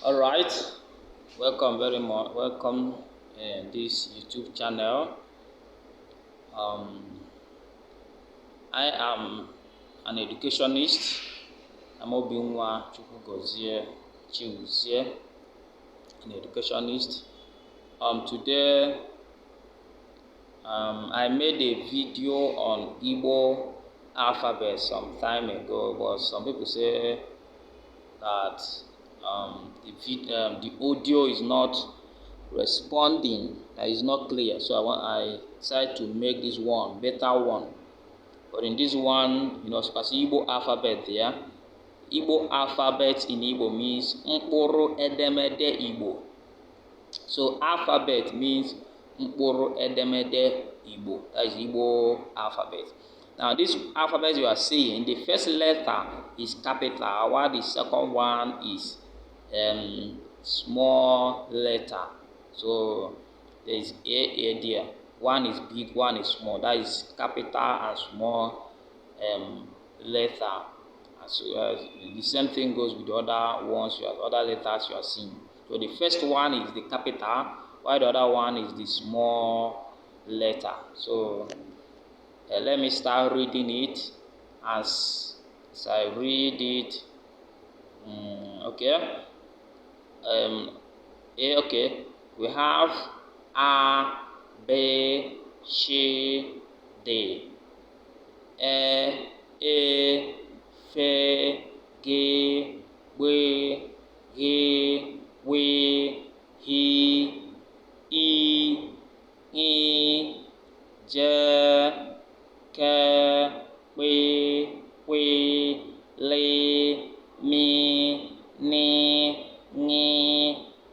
All right, welcome very much. Welcome in this YouTube channel. I am an educationist. I'm Obinwa Chukwugozie Chiuzie, an educationist. Today, I made a video on Igbo alphabet some time ago, but some people say that the audio is not responding, that is not clear. So I decided to make this one better one. But in this one, as you can see Igbo alphabet there. Igbo alphabet in Igbo means mkpụrụ edemede Igbo. So alphabet means mkpụrụ edemede Igbo. That is Igbo alphabet. Now this alphabet you are seeing, the first letter is capital, while the second one is small letter. So there is A there. One is big, one is small. That is capital and small letter. So the same thing goes with the other ones, other letters you are seeing. So the first one is the capital, while the other one is the small letter. So let me start reading it as I read it. Okay. Okay. We have A, B, C, D. E, F, G, W, G, W, H, I, J, K, W, W, L, M, N, Ng,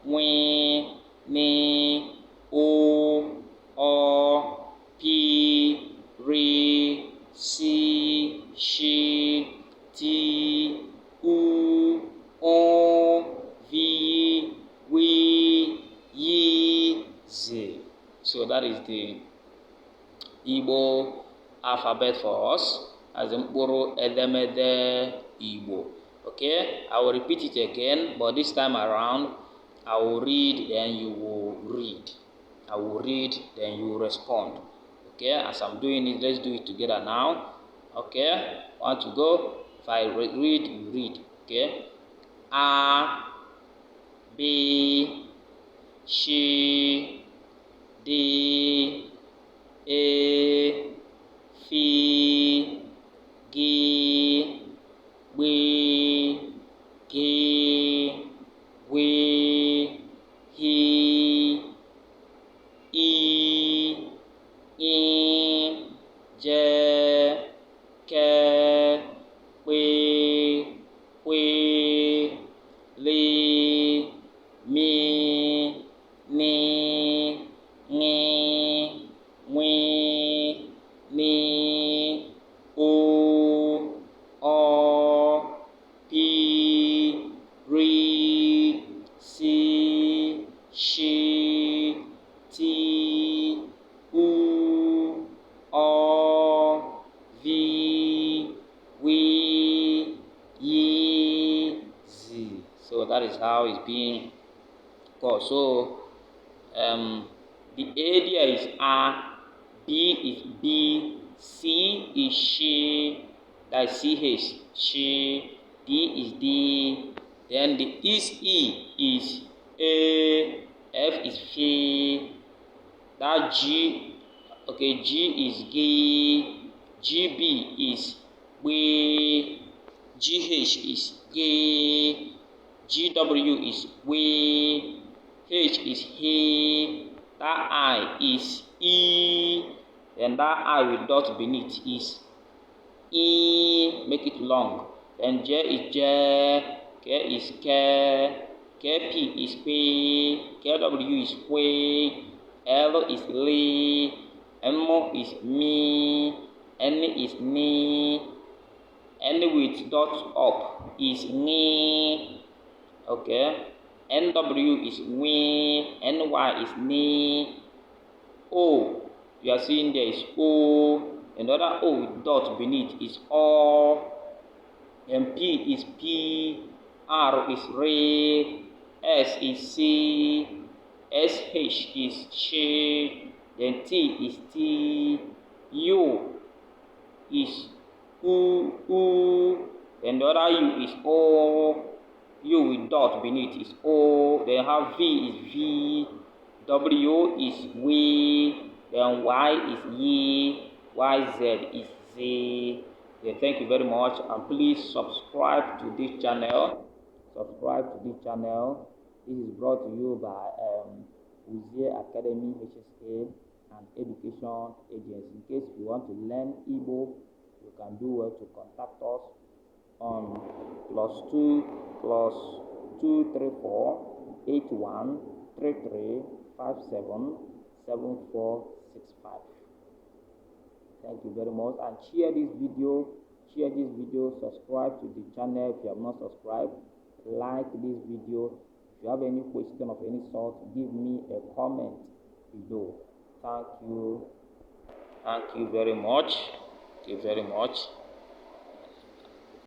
W, N, O, P, R, C, Sh, T, U, O, V, W, Y, Z. So that is the Igbo alphabet for us as mkpụrụ edemede Igbo. Okay, I will repeat it again, but this time around I will read, then you will read. I will read, then you will respond. Okay, as I'm doing it, let's do it together now. Okay, 1 to go. If I read, you read. Okay, A, B, C, D, E, F, G, W, G, W, H, I, J, K, W, W, L, M, N, Ng, W, N, O, P, R, C, Sh, T, U, O, V, W, Y, Z. So that is how it's being called. So the A there is A, B is B, C is she, that is CH, she, D is D, then the E is A, F is F, that G, okay, G is G, GB is W, GH is G, GW is W, H is He, that I is E, and that I with dot beneath is E, make it long. Then J is J, K is K, KP is P, KW is Q, L is Li, M is Me, N is Ni, N with dot up is Ni, okay. NW is Wi, NY is Ni, O, you are seeing there is O, another O with dot beneath is O, and P is P, R is Re, S is C, SH is she, then T is T, U is U, then the other U is O, U with dot beneath is O, then have V is V, W is we, then Y is ye, YZ is Z. Yeah, thank you very much, and please subscribe to this channel. This is brought to you by Uzie Academy HSA and Education Agency. In case you want to learn Igbo, you can do well to contact us on +2 +234 81 33 57 7465. Thank you very much, and share this video. Subscribe to the channel if you have not subscribed. Like this video. If you have any question of any sort, give me a comment below. Thank you very much.